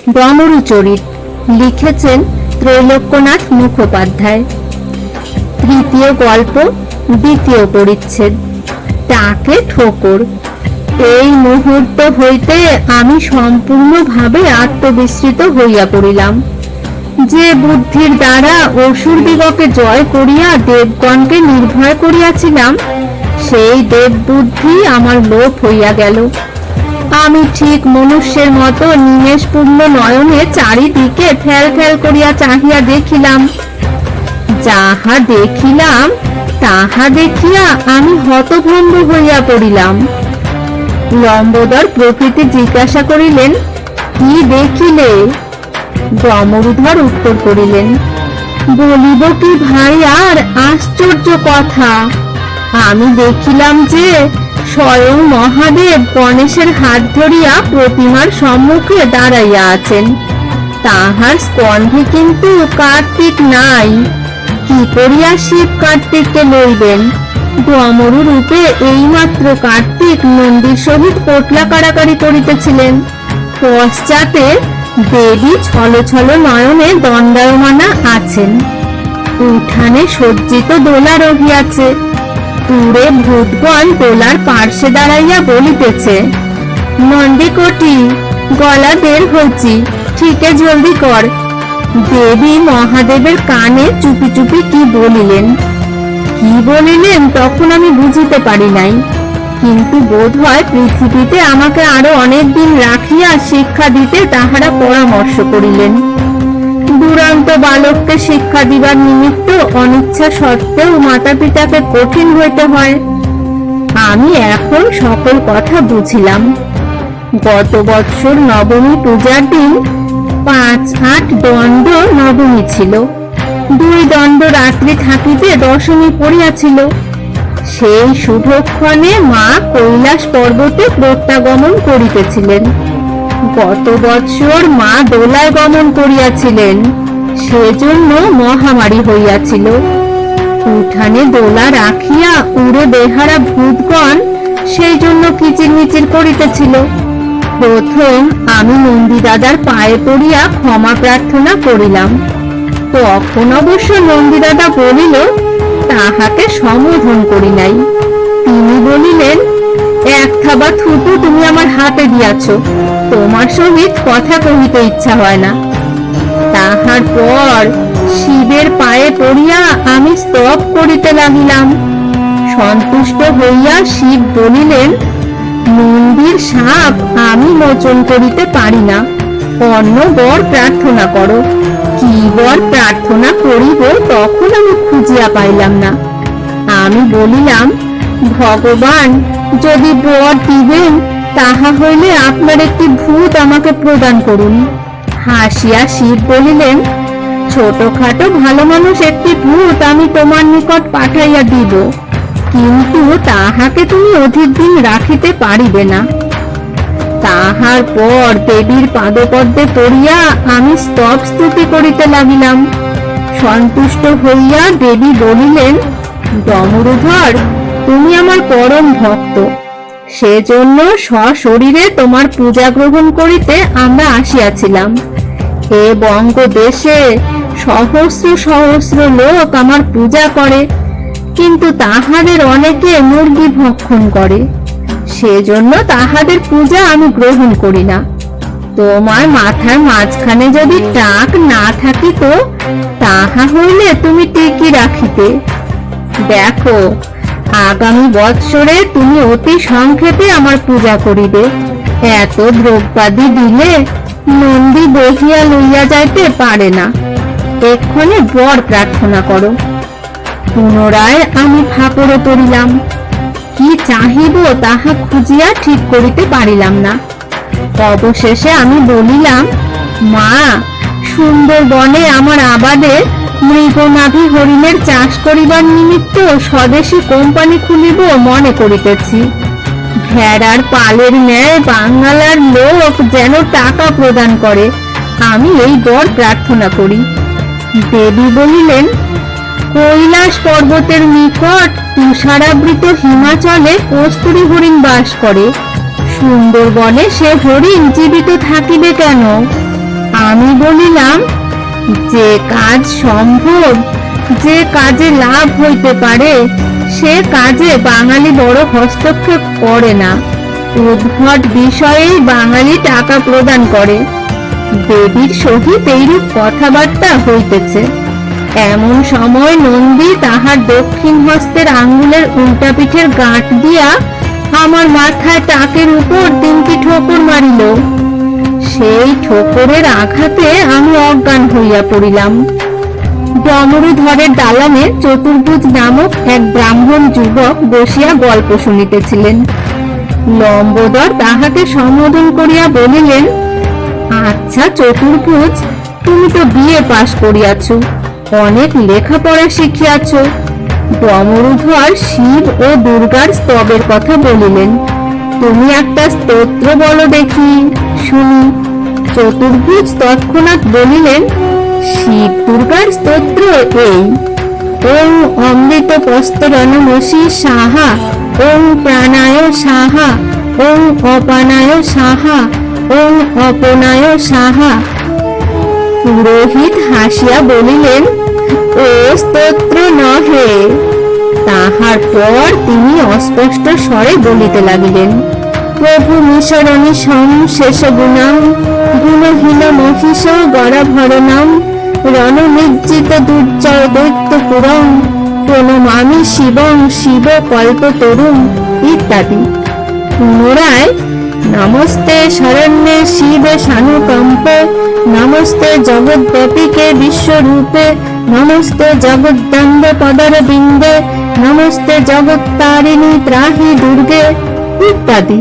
ডমরুচরিত লিখেছেন ত্রৈলোক্যনাথ মুখোপাধ্যায়। তৃতীয় গল্প, দ্বিতীয় পরিচ্ছেদ, টাকে ঠোকর। এই মুহূর্ত হইতে আমি সম্পূর্ণভাবে আত্মবিস্মৃত হইয়া পড়িলাম। যে বুদ্ধির দ্বারা অসুরদিগকে জয় করিয়া দেবগণকে নির্ভয় করিয়াছিলাম, সেই দেব বুদ্ধি আমার লোপ হইয়া গেল। আমি ঠিক মনুষ্যের মতো নিমেষপূর্ণ নয়নে চারিদিকে ফেল ফেল করিয়া চাহিয়া দেখিলাম। যাহা দেখিলাম তাহা দেখিয়া আমি হতভম্ব হইয়া পড়িলাম। লম্বোদর প্রকৃতি জিজ্ঞাসা করিলেন, কি দেখিলে? ডমরুধর উত্তর করিলেন, বলিব কি ভাই, আর আশ্চর্য কথা। আমি দেখিলাম যে স্বয়ং মহাদেব গণেশের হাত ধরিয়া প্রতিমার সম্মুখে দাঁড়াইয়া আছেন। তাহার স্কন্ধে কিন্তু কার্তিক নাই। কি করিয়া শিব কার্তিককে লইবেন? ডমরু রূপে এইমাত্র কার্তিক নন্দীর সহিত পোটলা কাড়াকাড়ি করিতেছিলেন। পশ্চাতে দেবী ছল ছল নয়নে দণ্ডায়মানা আছেন। উঠানে সজ্জিত দোলা রহিয়াছে। দূরে ভূতগণ দোলার পার্শ্বে দাঁড়াইয়া বলিতেছে, নন্দীকটি, গলা বের হইছি, ঠিকে জলদি কর। দেবী মহাদেবের কানে চুপি চুপি কি বলিলেন। তখন আমি বুঝিতে পারি নাই, কিন্তু বোধ হয় পৃথিবীতে আমাকে আরো অনেক দিন রাখিয়া শিক্ষা দিতে তাহারা পরামর্শ করিলেন। দুরন্ত বালককে শিক্ষা দিবার নিমিত্ত অনিচ্ছা সত্ত্বেও মাতা পিতাকে কঠিন হইতে হয়। আমি এখন সকল কথা বুঝিলাম। গত বৎসর নবমী পূজার দিন ৫-৮ দণ্ড নবমী ছিল। ২ দণ্ড রাত্রি থাকিতে দশমী পড়িয়াছিল। সেই শুভক্ষণে মা কৈলাস পর্বতে প্রত্যাগমন করিতেছিলেন। গত বৎসর মা দোলায় গমন করিয়াছিলেন, সেজন্য মহামারী হইয়াছিল। উঠানে দোলা রাখিয়া উড়ে বেহারা ভূতগণ সেই জন্য কিচিরমিচির করিতেছিল। প্রথম আমি নন্দী দাদার পায়ে পড়িয়া ক্ষমা প্রার্থনা করিলাম। তখন অবশ্য নন্দী দাদা বলিল, তাহাকে সম্বোধন করি নাই। তিনি বলিলেন, এক থাবা থুতু তুমি আমার হাতে দিয়াছ, তোমার সহিত কথা কহিতে ইচ্ছা হয় না। তাহার পর শিবের পায়ে পড়িয়া আমি স্তব করিতে লাগিলাম। সন্তুষ্ট হইয়া শিব বলিলেন, নন্দীর সাপ আমি মোচন করিতে পারি না, অন্য বর প্রার্থনা করো। কি বর প্রার্থনা করিব তখন আমি খুঁজিয়া পাইলাম না। আমি বলিলাম, ভগবান যদি বর দিবেন তাহা হইলে আপনার একটি ভূত আমাকে প্রদান করুন। হাসিয়া শিব বলিলেন, ছোটখাটো ভালো মানুষ একটি ভূত আমি তোমার নিকট পাঠাইয়া দিব, কিন্তু তাহাকে তুমি অধিক দিন রাখিতে পারিবে না। তাহার পর দেবীর পাদপদ্মে পড়িয়া আমি স্তব স্তুতি করিতে লাগিলাম। সন্তুষ্ট হইয়া দেবী বলিলেন, ডমরুধর, তুমি আমার পরম ভক্ত, সেজন্য সশরীরে তোমার পূজা গ্রহণ করিতে আমরা আসিয়াছিলাম। এ বঙ্গ দেশে সহস্র সহস্র লোক আমার পূজা করে, কিন্তু তাহাদের অনেকে মুরগি ভক্ষণ করে, সেজন্য তাহাদের পূজা আমি গ্রহণ করি না। তোমার মাথার মাঝখানে যদি টাক না থাকিত তাহা হইলে তুমি টিকি রাখিতে। দেখো, আগামী বৎসরে তুমি অতি সংক্ষেপে আমার পূজা করিবে। এত দ্রব্যাদি দিলে নন্দী বহিয়া লইয়া যাইতে পারে না। এক্ষণে বর প্রার্থনা করো। পুনরায় আমি ফাপড়ে পড়িলাম। কি চাহিব তাহা খুঁজিয়া ঠিক করিতে পারিলাম না। অবশেষে আমি বলিলাম, মা, সুন্দরবনে আমার আবাদে মৃগনাভি হরিণের চাষ করিবার নিমিত্ত স্বদেশী কোম্পানি খুলিব মনে করিতেছি। ভেড়ার পালের ন্যায় বাঙালার লোক যেন টাকা প্রদান করে, আমি এই বর প্রার্থনা করি। দেবী বলিলেন, কৈলাস পর্বতের নিকট তুষারাবৃত হিমাচলে কস্তুরী হরিণ বাস করে, সুন্দরবনে সে হরিণ জীবিত থাকিবে কেন? আমি বলিলাম, যে কাজ সম্ভব, যে কাজে লাভ হইতে পারে, সে কাজে বাঙালি বড় হস্তক্ষেপ করে না। উদ্ভট বিষয়েই বাঙালি টাকা প্রদান করে। দেবীর সহিত এইরূপ কথাবার্তা হইতেছে। এমন সময় নন্দী তাহার দক্ষিণ হস্তের আঙ্গুলের উল্টা পিঠের গাঁট দিয়া আমার মাথায় টাকের উপর 3টি ঠোকর মারিল। সেই ঠোকরের আঘাতে আমি অজ্ঞান হইয়া পড়িলাম। ডমরুধরের দালানে চতুর্ভুজ নামক এক ব্রাহ্মণ যুবক বসিয়া গল্প শুনিতেছিলেন। লম্বোদর তাহাকে সম্বোধন করিয়া বলিলেন, আচ্ছা চতুর্ভুজ, তুমি তো বিএ পাশ করিয়াছ, অনেক লেখাপড়া শিখিয়াছ। ডমরুধর শিব ও দুর্গার স্তবের কথা বলিলেন। তুমি একটা স্তোত্র বলো দেখি, শুনি। চতুর্ভুজ তৎক্ষণাৎ বলিলেন, শিব দুর্গার স্তোত্র এই: ওং অমৃত পস্তরণমসি সাহা, ওং প্রাণায় সাহা, ওং অপানায় সাহা, ওং অপনায় সাহা। পুরোহিত হাসিয়া বলিলেন, ও স্তোত্র নহে। তাহার পর তিনি অস্পষ্ট স্বরে বলিতে লাগিলেন, প্রভু মিশরণি সম শেষ গুণাম, গুণহীন মহিষ গড়াভরণম, রণনির্জিত দুর্জয় দৈত্য পুরম, প্রণমামি শিবং শিব কল্পতরুম ইত্যাদি। পুনরায় নমস্তে শরণ্যে শিবে শানুকম্পে, নমস্তে জগদ্ব্যাপিকে বিশ্বরূপে, নমস্তে জগদ্দম্বে পদারবিন্দে, নমস্তে জগত্তারিণী ত্রাহি দুর্গে ইত্যাদি।